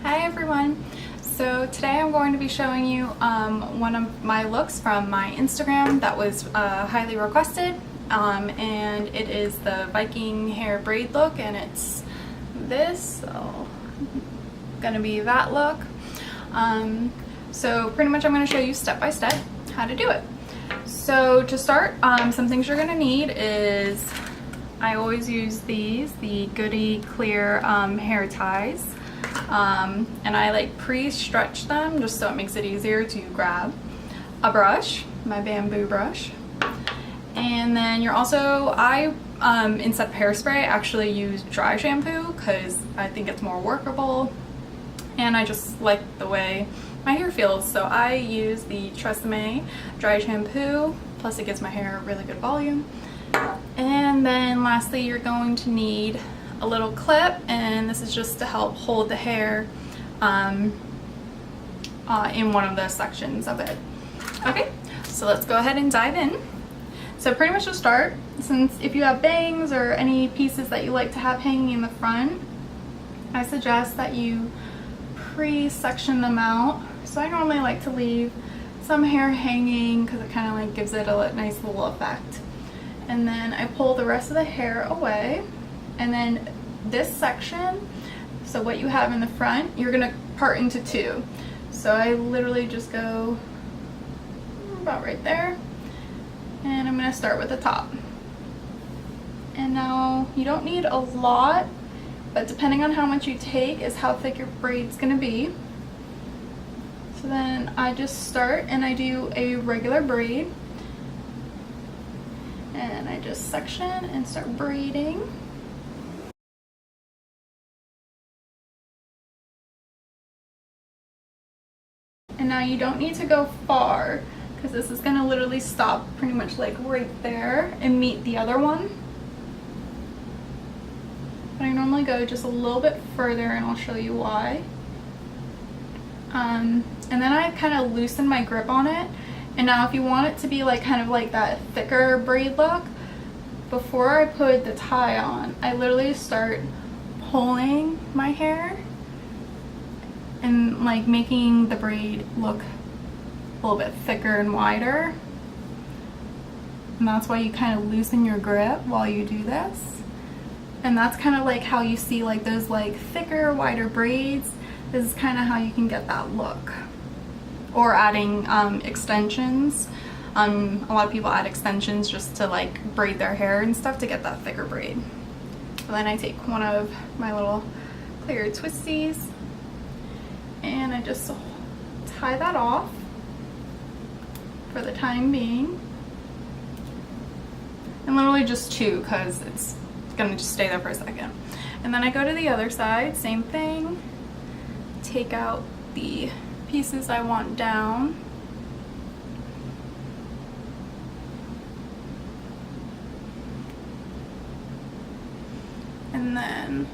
Hi everyone! So today I'm going to be showing you one of my looks from my Instagram that was highly requested, and it is the Viking hair braid look, and it's this, so gonna be that look. So pretty much I'm going to show you step by step how to do it. So to start, some things you're going to need is, I always use these, the Goody clear hair ties. And I like pre-stretch them just so it makes it easier to grab. A brush, my bamboo brush. And then you're also, instead of hairspray, I actually use dry shampoo because I think it's more workable and I just like the way my hair feels. So I use the Tresemme dry shampoo, plus it gives my hair really good volume. And then lastly, you're going to need a little clip, and this is just to help hold the hair in one of the sections of it. Okay, so let's go ahead and dive in. So pretty much to start, since if you have bangs or any pieces that you like to have hanging in the front, I suggest that you pre-section them out. So I normally like to leave some hair hanging because it kind of like gives it a nice little effect. And then I pull the rest of the hair away. And then this section, so what you have in the front, you're gonna part into two. So I literally just go about right there, and I'm gonna start with the top. And now you don't need a lot, but depending on how much you take is how thick your braid's gonna be. So then I just start and I do a regular braid, and I just section and start braiding. And now you don't need to go far because this is going to literally stop pretty much like right there and meet the other one. But I normally go just a little bit further, and I'll show you why. And then I kind of loosen my grip on it. And now if you want it to be like kind of like that thicker braid look, before I put the tie on, I literally start pulling my hair and like making the braid look a little bit thicker and wider. And that's why you kind of loosen your grip while you do this. And that's kind of like how you see like those like thicker, wider braids. This is kind of how you can get that look. Or adding extensions. A lot of people add extensions just to like braid their hair and stuff to get that thicker braid. So then I take one of my little clear twisties and I just tie that off for the time being. And literally just two, because it's gonna just stay there for a second. And then I go to the other side, same thing. Take out the pieces I want down. And then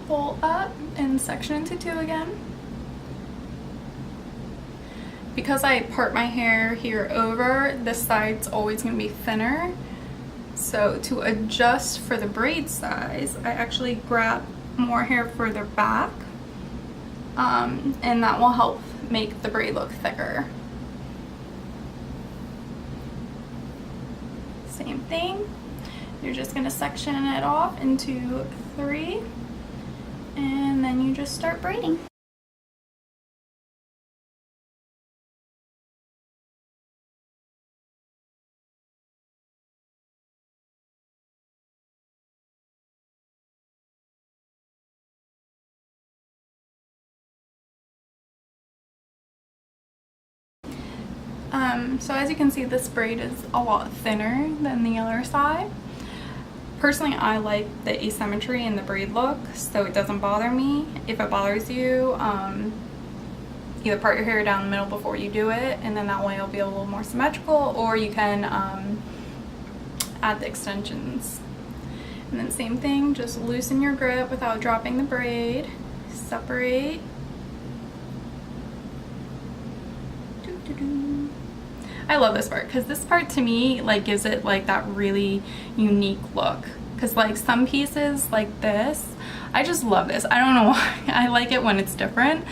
pull up and section into two again. Because I part my hair here over, this side's always going to be thinner. So to adjust for the braid size, I actually grab more hair further back, and that will help make the braid look thicker. Same thing. You're just going to section it off into three, and then you just start braiding. So as you can see, this braid is a lot thinner than the other side. Personally, I like the asymmetry in the braid look, so it doesn't bother me. If it bothers you, either part your hair down the middle before you do it, and then that way it'll be a little more symmetrical, or you can add the extensions. And then same thing, just loosen your grip without dropping the braid, separate. I love this part because this part to me like gives it like that really unique look. because like some pieces like this, I just love this. I don't know why. I like it when it's different.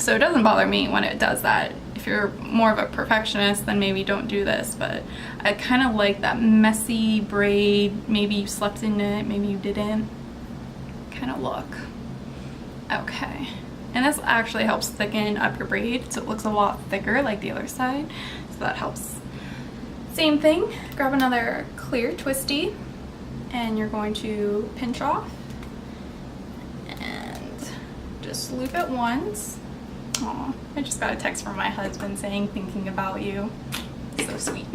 So it doesn't bother me when it does that. If you're more of a perfectionist, then maybe don't do this, but I kind of like that messy braid. Maybe you slept in it, maybe you didn't, kind of look. Okay, and this actually helps thicken up your braid so it looks a lot thicker like the other side, so that helps. Same thing, grab another clear twisty and you're going to pinch off and just loop it once. Aw, I just got a text from my husband saying thinking about you. So sweet.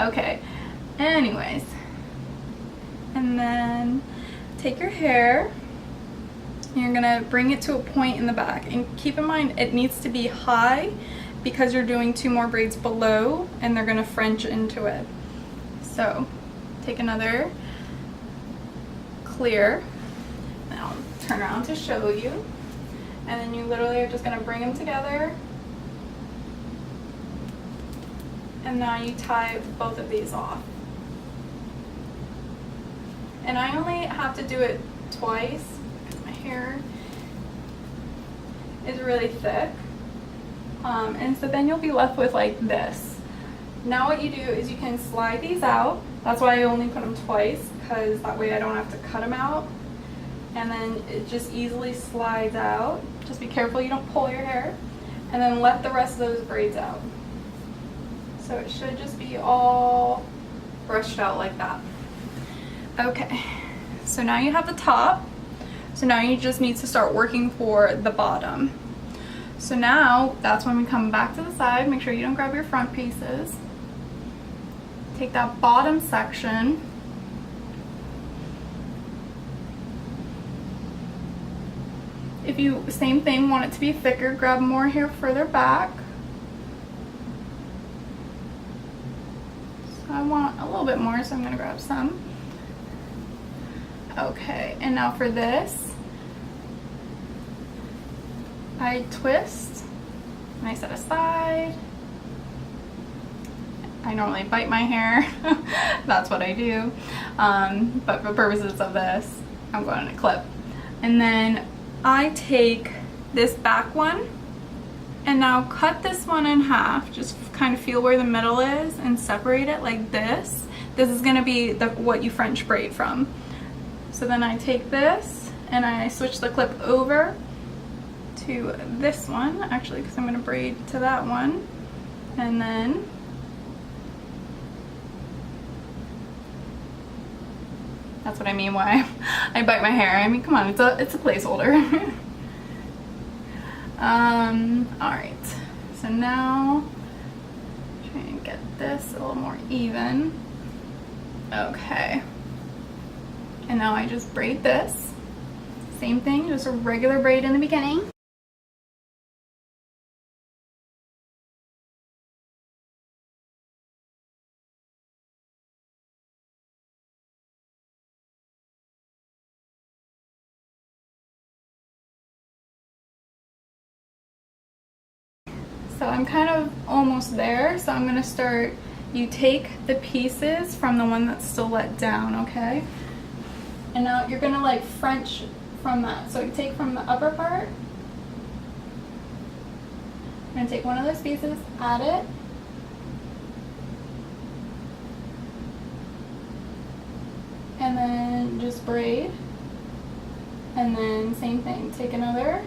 Okay, anyways, and then take your hair and you're gonna bring it to a point in the back, and keep in mind it needs to be high because you're doing 2 more braids below and they're gonna French into it. So take another clear, and I'll turn around to show you. And then you literally are just gonna bring them together. And now you tie both of these off. And I only have to do it twice because my hair is really thick. And so then you'll be left with like this. Now what you do is you can slide these out. That's why I only put them twice, because that way I don't have to cut them out. And then it just easily slides out. Just be careful you don't pull your hair. And then let the rest of those braids out. So it should just be all brushed out like that. Okay, so now you have the top. So now you just need to start working for the bottom. So now that's when we come back to the side. Make sure you don't grab your front pieces. Take that bottom section. If you, same thing, want it to be thicker, grab more hair further back. So I want a little bit more, so I'm gonna grab some. Okay, and now for this, I twist and I set aside. I normally bite my hair, that's what I do. But for purposes of this, I'm going to clip. And then I take this back one and now cut this one in half. Just kind of feel where the middle is and separate it like this. This is gonna be what you French braid from. So then I take this and I switch the clip over to this one, actually, because I'm gonna braid to that one. And then that's what I mean why I bite my hair. I mean, come on, it's a placeholder. Alright, so now try and get this a little more even. Okay, and now I just braid this. Same thing, just a regular braid in the beginning. So I'm kind of almost there, so I'm gonna start, you take the pieces from the one that's still let down, okay? And now you're gonna like French from that. So you take from the upper part, I'm gonna take one of those pieces, add it, and then just braid, and then same thing, take another.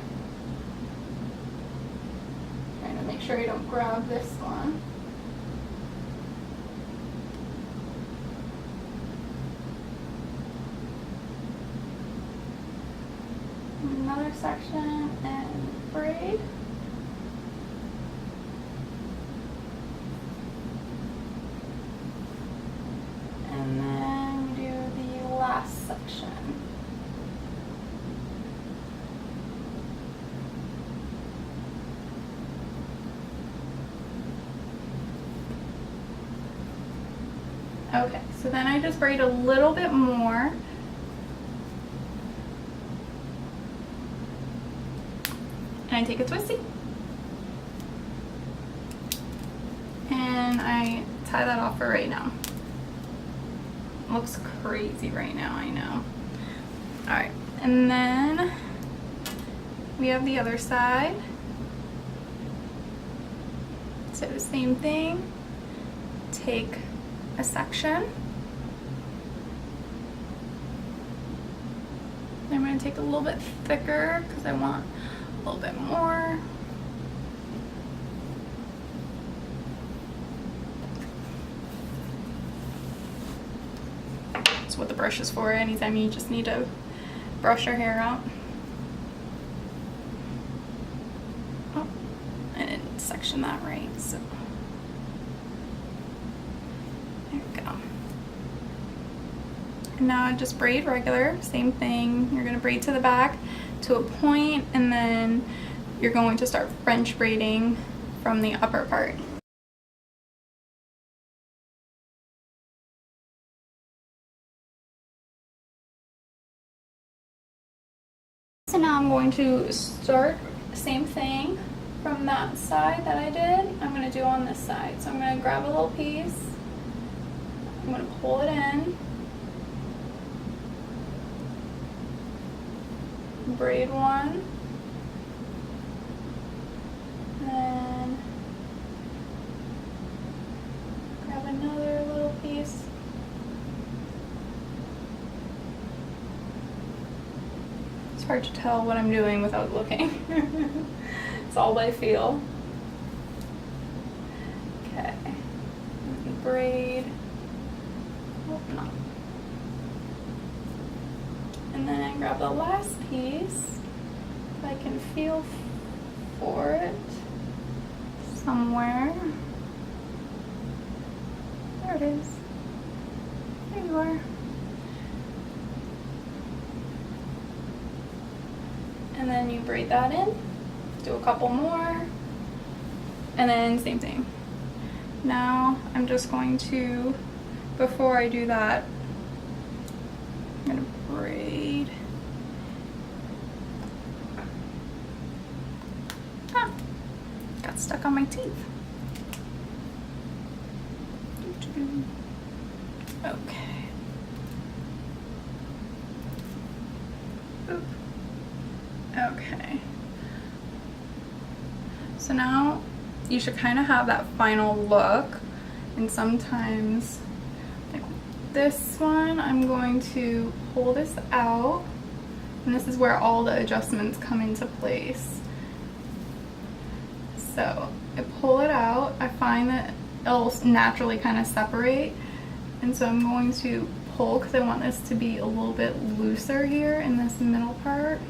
Make sure you don't grab this one. Another section and braid. And then we do the last section. Okay, so then I just braid a little bit more. And I take a twisty. And I tie that off for right now. looks crazy right now, I know. All right, and then we have the other side. So same thing, take a section. I'm going to take a little bit thicker because I want a little bit more. That's what the brush is for, anytime you just need to brush your hair out. Oh, I didn't section that right, so there we go. And now I just braid regular, same thing. You're going to braid to the back to a point, and then you're going to start French braiding from the upper part. So now I'm going to start the same thing from that side that I did. I'm going to do on this side. So I'm going to grab a little piece. I'm going to pull it in. Braid one. Then grab another little piece. It's hard to tell what I'm doing without looking. It's all by feel. Okay. Braid. Oh, no. And then I grab the last piece. If I can feel for it somewhere. There it is. There you are. And then you braid that in, do a couple more, and then same thing. Now I'm just going to, before I do that, I'm gonna braid. Ah, got stuck on my teeth. Okay. Oop. Okay, so now you should kind of have that final look, and sometimes like this one I'm going to pull this out, and this is where all the adjustments come into place. So I pull it out, I find that it'll naturally kind of separate, and so I'm going to pull because I want this to be a little bit looser here in this middle part.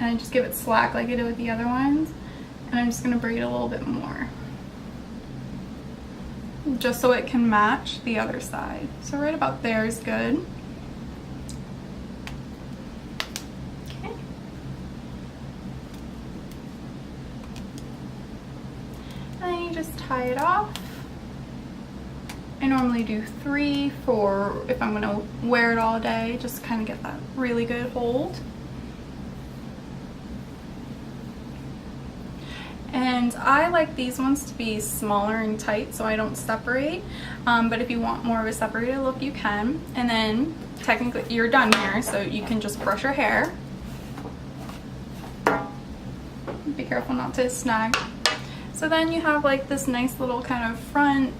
And I just give it slack like I did with the other ones, and I'm just going to braid a little bit more just so it can match the other side. So right about there is good. Okay. And then you just tie it off. I normally do 3 for if I'm going to wear it all day, just to kind of get that really good hold. And I like these ones to be smaller and tight so I don't separate, but if you want more of a separated look you can. And then technically you're done here, so you can just brush your hair. Be careful not to snag. So then you have like this nice little kind of front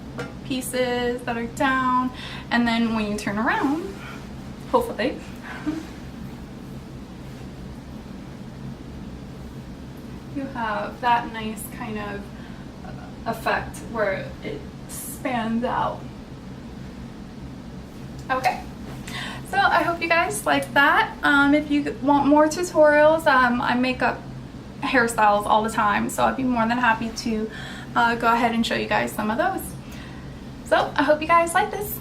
pieces that are down, and then when you turn around, hopefully, you have that nice kind of effect where it spans out. Okay, so I hope you guys like that. If you want more tutorials, I make up hairstyles all the time, so I'd be more than happy to go ahead and show you guys some of those. So I hope you guys like this.